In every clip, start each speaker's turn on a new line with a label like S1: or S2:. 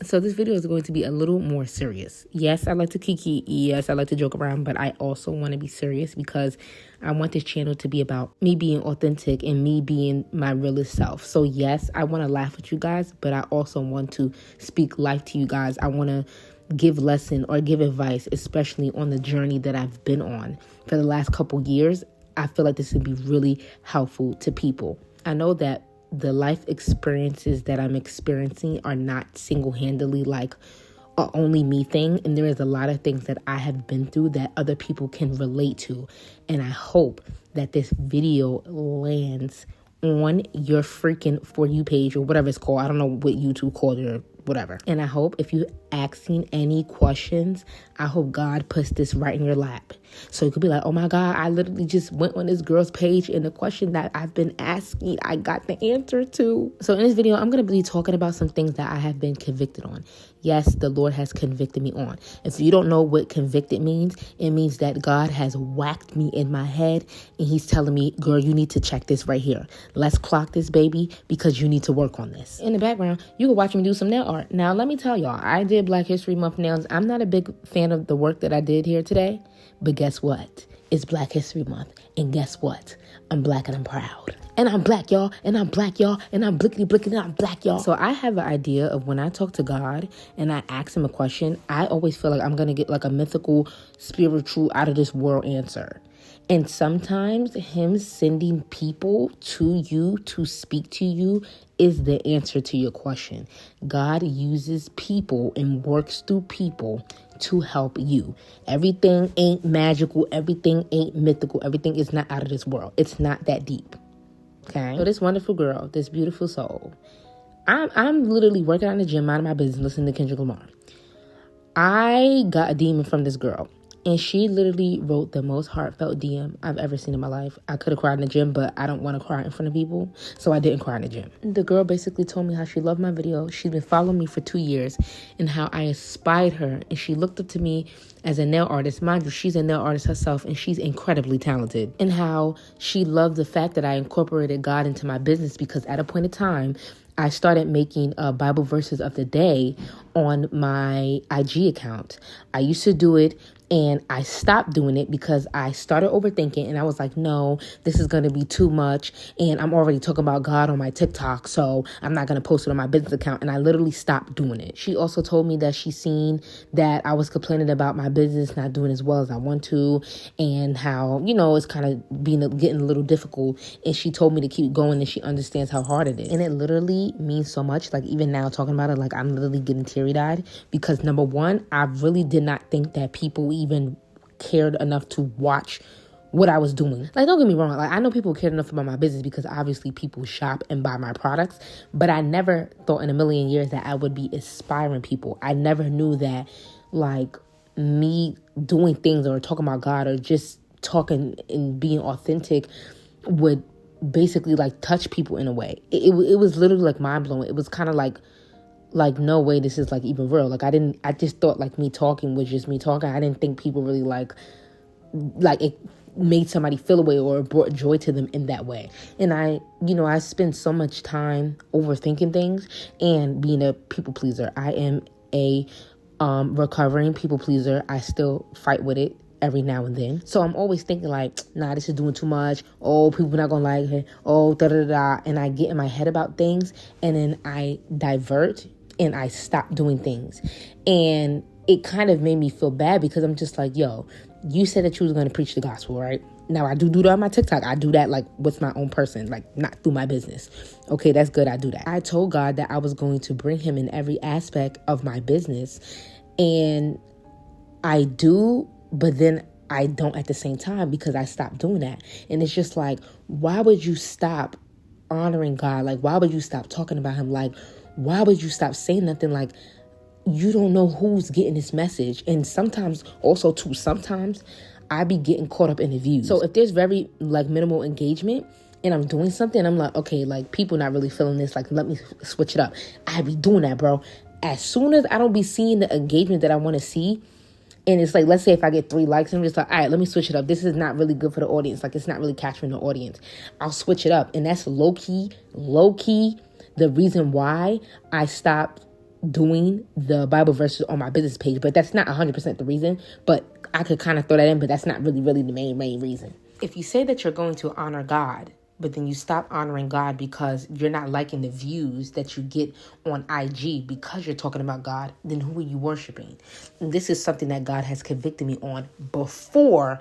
S1: So this video is going to be a little more serious. Yes, I like to kiki. Yes, I like to joke around, but I also want to be serious because I want this channel to be about me being authentic and me being my realest self. So yes, I want to laugh with you guys, but I also want to speak life to you guys. I want to give lesson or give advice, especially on the journey that I've been on for the last couple years. I feel like this would be really helpful to people. I know that the life experiences that I'm experiencing are not single-handedly like a only me thing. And there is a lot of things that I have been through that other people can relate to. And I hope that this video lands on your freaking For You page or whatever it's called. I don't know what YouTube called it or whatever. And I hope if you asking any questions, I hope God puts this right in your lap. So you could be like, oh my God, I literally just went on this girl's page and the question that I've been asking, I got the answer to. So in this video, I'm going to be talking about some things that I have been convicted on. Yes, the Lord has convicted me on. If you don't know what convicted means, it means that God has whacked me in my head and he's telling me, girl, you need to check this right here. Let's clock this, baby, because you need to work on this. In the background, you can watch me do some nail art. Now, let me tell y'all, I did Black History Month nails. I'm not a big fan of the work that I did here today, but guess what? It's Black History Month. And guess what? I'm Black and I'm proud. And I'm Black, y'all. And I'm Black, y'all. And I'm blickety and I'm Black, y'all. So I have an idea of when I talk to God and I ask him a question, I always feel like I'm going to get like a mythical, spiritual, out of this world answer. And sometimes him sending people to you to speak to you is the answer to your question. God uses people and works through people to help you. Everything ain't magical. Everything ain't mythical. Everything is not out of this world. It's not that deep. Okay? So this wonderful girl, this beautiful soul, I'm literally working out in the gym, minding my business, listening to Kendrick Lamar. I got a demon from this girl. And she literally wrote the most heartfelt DM I've ever seen in my life. I could have cried in the gym, but I don't want to cry in front of people. So I didn't cry in the gym. The girl basically told me how she loved my video. She's been following me for 2 years and how I inspired her. And she looked up to me as a nail artist. Mind you, she's a nail artist herself and she's incredibly talented. And how she loved the fact that I incorporated God into my business because at a point in time, I started making Bible verses of the day on my IG account. I used to do it and I stopped doing it because I started overthinking and I was like, no, this is going to be too much. And I'm already talking about God on my TikTok, so I'm not going to post it on my business account. And I literally stopped doing it. She also told me that she seen that I was complaining about my business not doing as well as I want to and how, you know, it's kind of getting a little difficult. And she told me to keep going and she understands how hard it is. And it literally means so much. Like even now talking about it, like I'm literally getting teary-eyed because number one, I really did not think that people even cared enough to watch what I was doing. Like, don't get me wrong. Like, I know people cared enough about my business because obviously people shop and buy my products, but I never thought in a million years that I would be inspiring people. I never knew that like me doing things or talking about God or just talking and being authentic would basically like touch people in a way. It was literally like mind blowing. It was kind of like no way this is like even real. Like I just thought like me talking was just me talking. I didn't think people really like it made somebody feel a way or brought joy to them in that way. And I spend so much time overthinking things and being a people pleaser. I am a recovering people pleaser. I still fight with it every now and then. So I'm always thinking like, nah, this is doing too much. Oh, people not gonna like it. Oh, da-da-da-da. And I get in my head about things and then I divert and I stop doing things. And it kind of made me feel bad because I'm just like, yo, you said that you was going to preach the gospel, right? Now, I do that on my TikTok. I do that like with my own person, like not through my business. Okay, that's good. I do that. I told God that I was going to bring him in every aspect of my business. And I do, but then I don't at the same time because I stopped doing that. And it's just like, why would you stop honoring God? Like, why would you stop talking about him? Like, why would you stop saying nothing? Like, you don't know who's getting this message. And sometimes I be getting caught up in the views. So if there's very like minimal engagement and I'm doing something, I'm like, okay, like people not really feeling this. Like, let me switch it up. I be doing that, bro. As soon as I don't be seeing the engagement that I want to see, and it's like, let's say if I get 3 likes, I'm just like, all right, let me switch it up. This is not really good for the audience. Like, it's not really capturing the audience. I'll switch it up. And that's low-key, the reason why I stopped doing the Bible verses on my business page, but that's not 100% the reason. But I could kind of throw that in, but that's not really the main reason. If you say that you're going to honor God, but then you stop honoring God because you're not liking the views that you get on IG because you're talking about God, then who are you worshiping? And this is something that God has convicted me on before,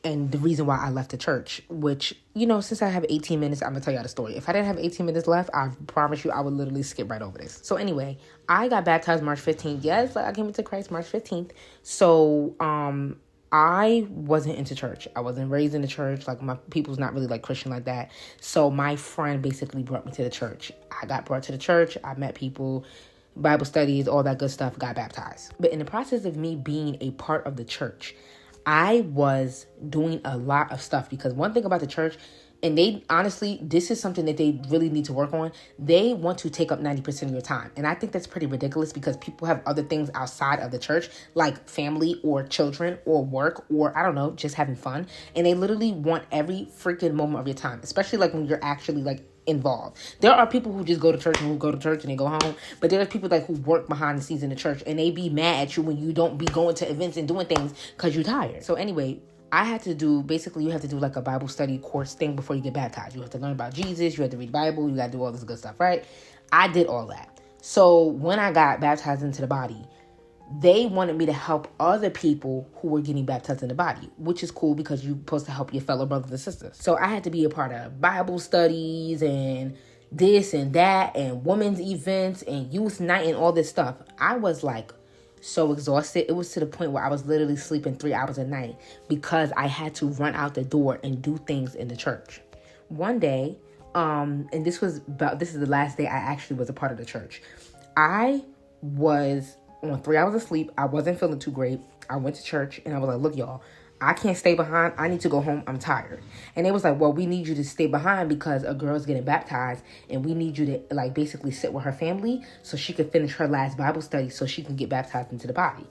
S1: and the reason why I left the church, which, since I have 18 minutes, I'm going to tell y'all the story. If I didn't have 18 minutes left, I promise you I would literally skip right over this. So anyway, I got baptized March 15th. Yes, I came into Christ March 15th. So, I wasn't into church. I wasn't raised in the church. Like, my people's not really like Christian like that. So my friend basically brought me to the church. I got brought to the church. I met people, Bible studies, all that good stuff, got baptized. But in the process of me being a part of the church, I was doing a lot of stuff, because one thing about the church, and they honestly, this is something that they really need to work on. They want to take up 90% of your time. And I think that's pretty ridiculous, because people have other things outside of the church, like family or children or work or, I don't know, just having fun. And they literally want every freaking moment of your time, especially like when you're actually like involved. There are people who just go to church and they go home, but there are people like who work behind the scenes in the church, and they be mad at you when you don't be going to events and doing things because you're tired. So anyway, I had to do, basically you have to do like a Bible study course thing before you get baptized. You have to learn about Jesus, you have to read the Bible, you got to do all this good stuff, right? I did all that. So when I got baptized into the body, they wanted me to help other people who were getting baptized in the body, which is cool because you're supposed to help your fellow brothers and sisters. So I had to be a part of Bible studies and this and that and women's events and youth night and all this stuff. I was like so exhausted. It was to the point where I was literally sleeping 3 hours a night because I had to run out the door and do things in the church. One day, and this is the last day I actually was a part of the church. I was on 3 hours of sleep. I wasn't feeling too great. I went to church and I was like, look, y'all, I can't stay behind. I need to go home. I'm tired. And they was like, well, we need you to stay behind because a girl's getting baptized and we need you to like basically sit with her family so she could finish her last Bible study so she can get baptized into the body.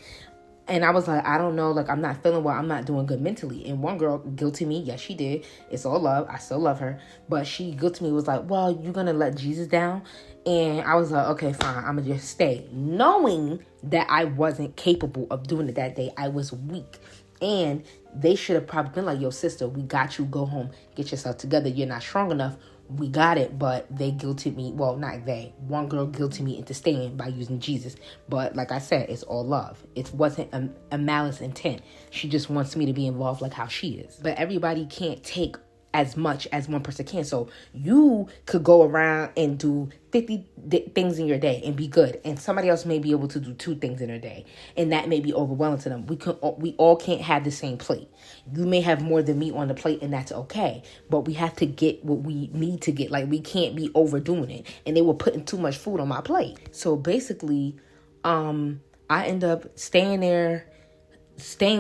S1: And I was like, I don't know, like, I'm not feeling well. I'm not doing good mentally. And one girl guilted me. Yes, she did. It's all love. I still love her. But she guilted me, was like, well, you're going to let Jesus down? And I was like, okay, fine. I'm going to just stay. Knowing that I wasn't capable of doing it that day. I was weak. And they should have probably been like, yo, sister, we got you. Go home. Get yourself together. You're not strong enough. We got it, but they guilted me. Well, not they. One girl guilted me into staying by using Jesus. But like I said, it's all love. It wasn't a malice intent. She just wants me to be involved like how she is. But everybody can't take as much as one person can. So you could go around and do 50 things in your day and be good. And somebody else may be able to do 2 things in a day. And that may be overwhelming to them. We all can't have the same plate. You may have more than me on the plate and that's okay. But we have to get what we need to get. Like, we can't be overdoing it. And they were putting too much food on my plate. So basically, I end up staying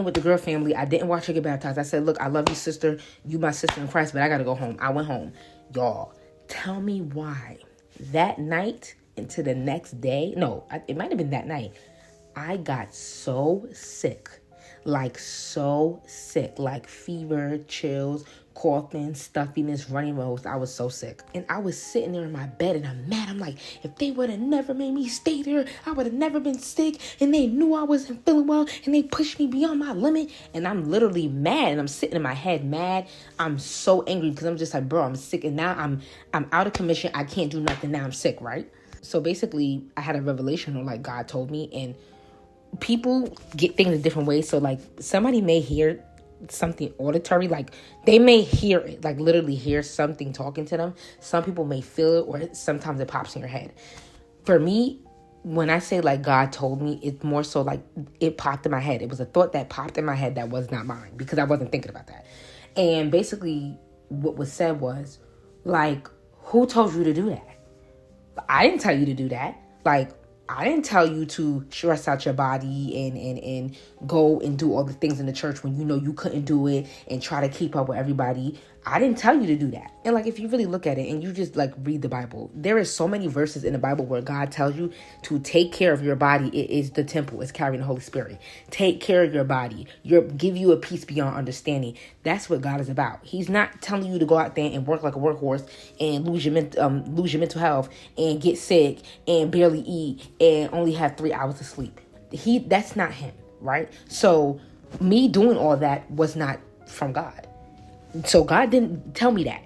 S1: with the girl family. I didn't watch her get baptized. I said, look, I love you, sister. You my sister in Christ, but I got to go home. I went home. Y'all, tell me why. That night into the next day, it might have been that night, I got so sick. Like fever, chills, coughing, stuffiness, running nose. I was so sick. And I was sitting there in my bed and I'm mad. I'm like, if they would have never made me stay there, I would have never been sick. And they knew I wasn't feeling well and they pushed me beyond my limit. And I'm literally mad and I'm sitting in my head mad. I'm so angry because I'm just like, bro, I'm sick. And now I'm out of commission. I can't do nothing. Now I'm sick, right? So basically I had a revelation on like God told me, and people get things in different ways. So like somebody may hear something auditory, like they may hear it, like literally hear something talking to them. Some people may feel it, or sometimes it pops in your head. For me, when I say like God told me, it's more so like it popped in my head. It was a thought that popped in my head that was not mine because I wasn't thinking about that. And basically what was said was like, who told you to do that? I didn't tell you to do that. Like, I didn't tell you to stress out your body and go and do all the things in the church when you know you couldn't do it and try to keep up with everybody. I didn't tell you to do that. And like, if you really look at it and you just like read the Bible, there is so many verses in the Bible where God tells you to take care of your body. It is the temple. It's carrying the Holy Spirit. Take care of your body. Give you a peace beyond understanding. That's what God is about. He's not telling you to go out there and work like a workhorse and lose your mental health and get sick and barely eat and only have 3 hours of sleep. That's not him, right? So me doing all that was not from God. So God didn't tell me that.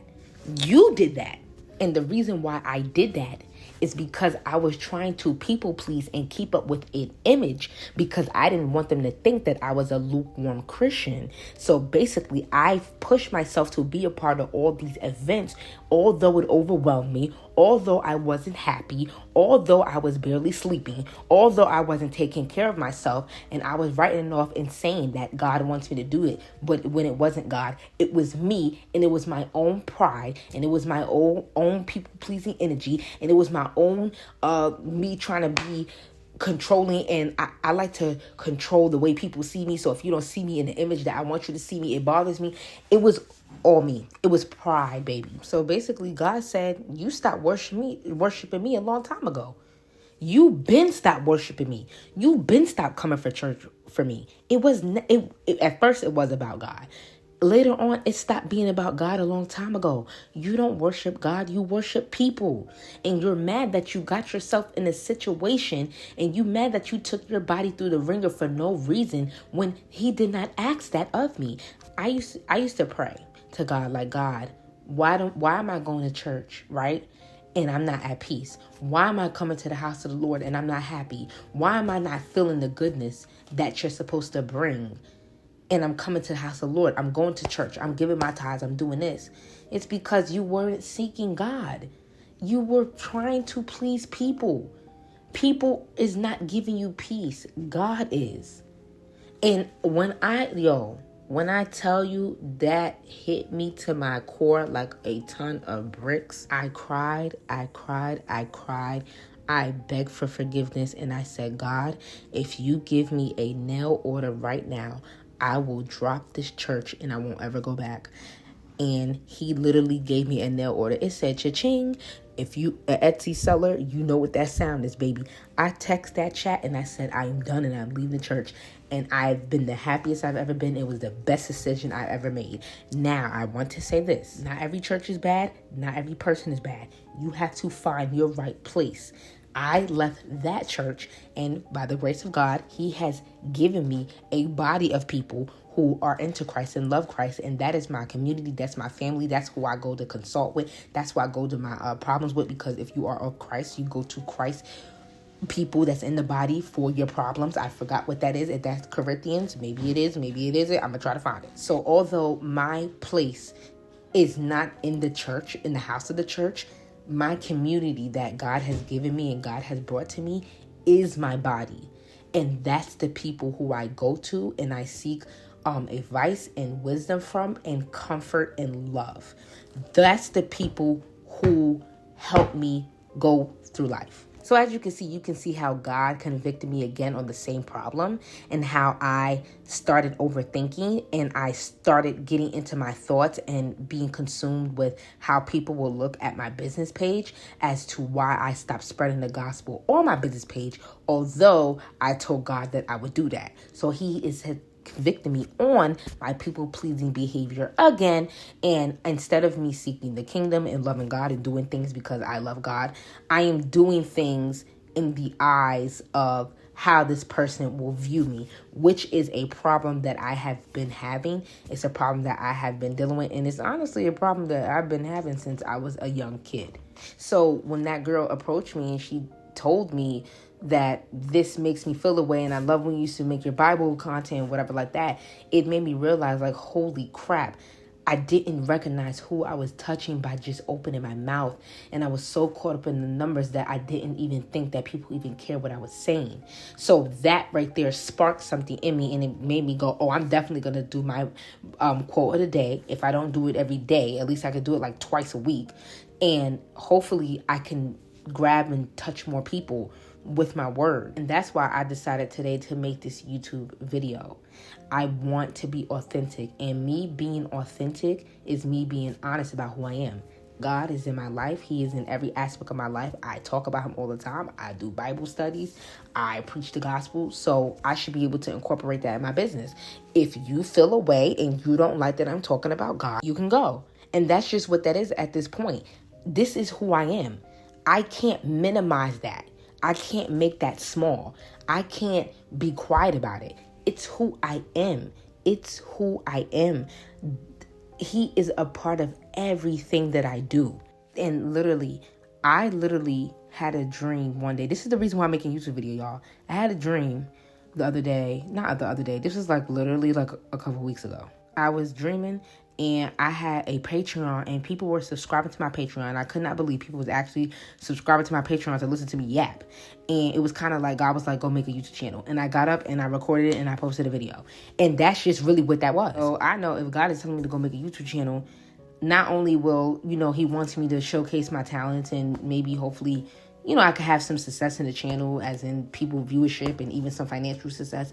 S1: You did that. And the reason why I did that is because I was trying to people please and keep up with an image, because I didn't want them to think that I was a lukewarm Christian. So basically, I pushed myself to be a part of all these events, although it overwhelmed me, although I wasn't happy, although I was barely sleeping, although I wasn't taking care of myself, and I was writing it off and saying that God wants me to do it. But when it wasn't God, it was me, and it was my own pride, and it was my own people-pleasing energy, and it was my own me trying to be controlling. And I like to control the way people see me. So if you don't see me in the image that I want you to see me, it bothers me. It was all me. It was pride, baby. So basically, God said, you stopped worshiping me a long time ago. You been stopped worshiping me. You been stopped coming for church for me. At first it was about God. Later on, it stopped being about God a long time ago. You don't worship God, you worship people. And you're mad that you got yourself in a situation, and you mad that you took your body through the ringer for no reason when he did not ask that of me. I used to pray to God, like, God, why am I going to church, right? And I'm not at peace. Why am I coming to the house of the Lord and I'm not happy? Why am I not feeling the goodness that you're supposed to bring? And I'm coming to the house of the Lord. I'm going to church. I'm giving my tithes. I'm doing this. It's because you weren't seeking God. You were trying to please people. People is not giving you peace. God is. And when I tell you, that hit me to my core like a ton of bricks. I cried. I begged for forgiveness, and I said, God, if you give me a nail order right now, I will drop this church and I won't ever go back. And he literally gave me a nail order. It said, cha-ching. If you an Etsy seller, you know what that sound is, baby. I text that chat and I said, I am done and I'm leaving the church. And I've been the happiest I've ever been. It was the best decision I ever made. Now, I want to say this. Not every church is bad. Not every person is bad. You have to find your right place. I left that church, and by the grace of God, he has given me a body of people who are into Christ and love Christ, and that is my community. That's my family. That's who I go to consult with. That's who I go to my problems with, because if you are of Christ, you go to Christ people that's in the body for your problems. I forgot what that is. If that's Corinthians, maybe it is, maybe it isn't. I'm gonna try to find it. So although my place is not in the church, in the house of the church, my community that God has given me and God has brought to me is my body. And that's the people who I go to and I seek advice and wisdom from, and comfort and love. That's the people who help me go through life. So as you can see how God convicted me again on the same problem, and how I started overthinking and I started getting into my thoughts and being consumed with how people will look at my business page as to why I stopped spreading the gospel on my business page, although I told God that I would do that. So he is convicting me on my people-pleasing behavior again. And instead of me seeking the kingdom and loving God and doing things because I love God, I am doing things in the eyes of how this person will view me, which is a problem that I have been having. It's a problem that I have been dealing with, and it's honestly a problem that I've been having since I was a young kid. So when that girl approached me and she told me that this makes me feel away, and I love when you used to make your Bible content, whatever like that, it made me realize, like, holy crap, I didn't recognize who I was touching by just opening my mouth. And I was so caught up in the numbers that I didn't even think that people even care what I was saying. So that right there sparked something in me, and it made me go, oh, I'm definitely going to do my quote of the day. If I don't do it every day, at least I could do it like twice a week. And hopefully I can grab and touch more people with my word. And that's why I decided today to make this YouTube video. I want to be authentic, and me being authentic is me being honest about who I am. God is in my life. He is in every aspect of my life. I talk about him all the time. I do Bible studies. I preach the gospel. So I should be able to incorporate that in my business. If you feel a way and you don't like that I'm talking about God, you can go. And that's just what that is at this point. This is who I am. I can't minimize that. I can't make that small. I can't be quiet about it. It's who I am. It's who I am. He is a part of everything that I do. And I literally had a dream one day. This is the reason why I'm making a YouTube video, y'all. I had a dream not the other day. This was literally a couple weeks ago. I was dreaming and I had a Patreon and people were subscribing to my Patreon. I could not believe people was actually subscribing to my Patreon to listen to me yap. And it was kind of like God was like, go make a YouTube channel. And I got up and I recorded it and I posted a video. And that's just really what that was. So I know if God is telling me to go make a YouTube channel, not only will, he wants me to showcase my talents and maybe hopefully, I could have some success in the channel, as in people viewership and even some financial success.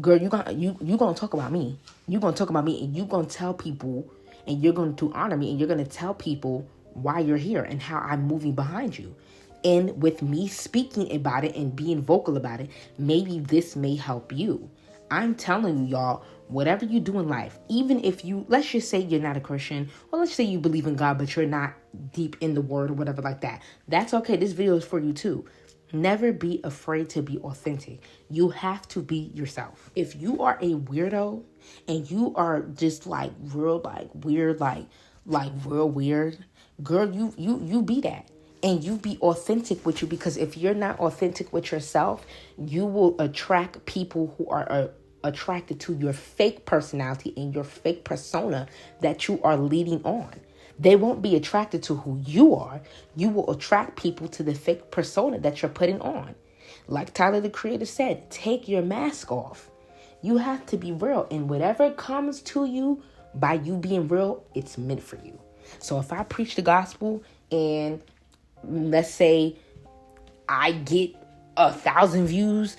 S1: Girl, you gonna talk about me. You're gonna talk about me, and you're gonna tell people, and you're going to honor me, and you're gonna tell people why you're here and how I'm moving behind you. And with me speaking about it and being vocal about it, maybe this may help you. I'm telling you, y'all, whatever you do in life, even if let's just say you're not a Christian, or let's say you believe in God, but you're not deep in the word or whatever like that. That's okay. This video is for you too. Never be afraid to be authentic. You have to be yourself. If you are a weirdo and you are just real weird, girl, you be that. And you be authentic with you, because if you're not authentic with yourself, you will attract people who are attracted to your fake personality and your fake persona that you are leading on. They won't be attracted to who you are. You will attract people to the fake persona that you're putting on. Like Tyler, the Creator, said, take your mask off. You have to be real. And whatever comes to you by you being real, it's meant for you. So if I preach the gospel and let's say I get 1,000 views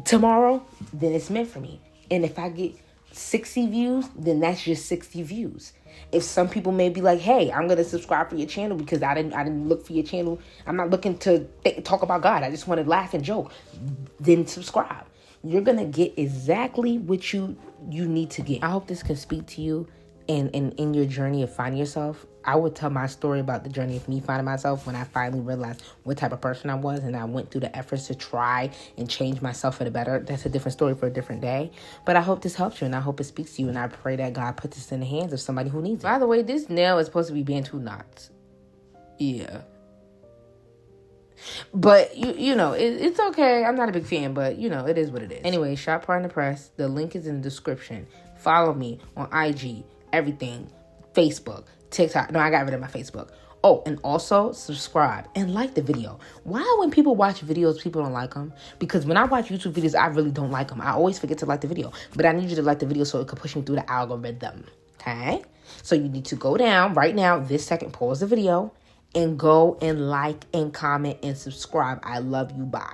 S1: tomorrow, then it's meant for me. And if I get 60 views, then that's just 60 views. If some people may be like, hey, I'm going to subscribe for your channel because I didn't look for your channel. I'm not looking to talk about God. I just want to laugh and joke. Then subscribe. You're going to get exactly what you need to get. I hope this can speak to you and in your journey of finding yourself. I would tell my story about the journey of me finding myself when I finally realized what type of person I was, and I went through the efforts to try and change myself for the better. That's a different story for a different day. But I hope this helps you, and I hope it speaks to you, and I pray that God puts this in the hands of somebody who needs it. By the way, this nail is supposed to be Bantu knots. Yeah. But, it's okay. I'm not a big fan, but, it is what it is. Anyway, Shop Partner Press. The link is in the description. Follow me on IG, everything, Facebook, TikTok. No, I got rid of my Facebook. Oh, and also subscribe and like the video. Why when people watch videos, people don't like them? Because when I watch YouTube videos, I really don't like them. I always forget to like the video. But I need you to like the video so it can push me through the algorithm. Okay? So you need to go down right now, this second, pause the video, and go and like and comment and subscribe. I love you. Bye.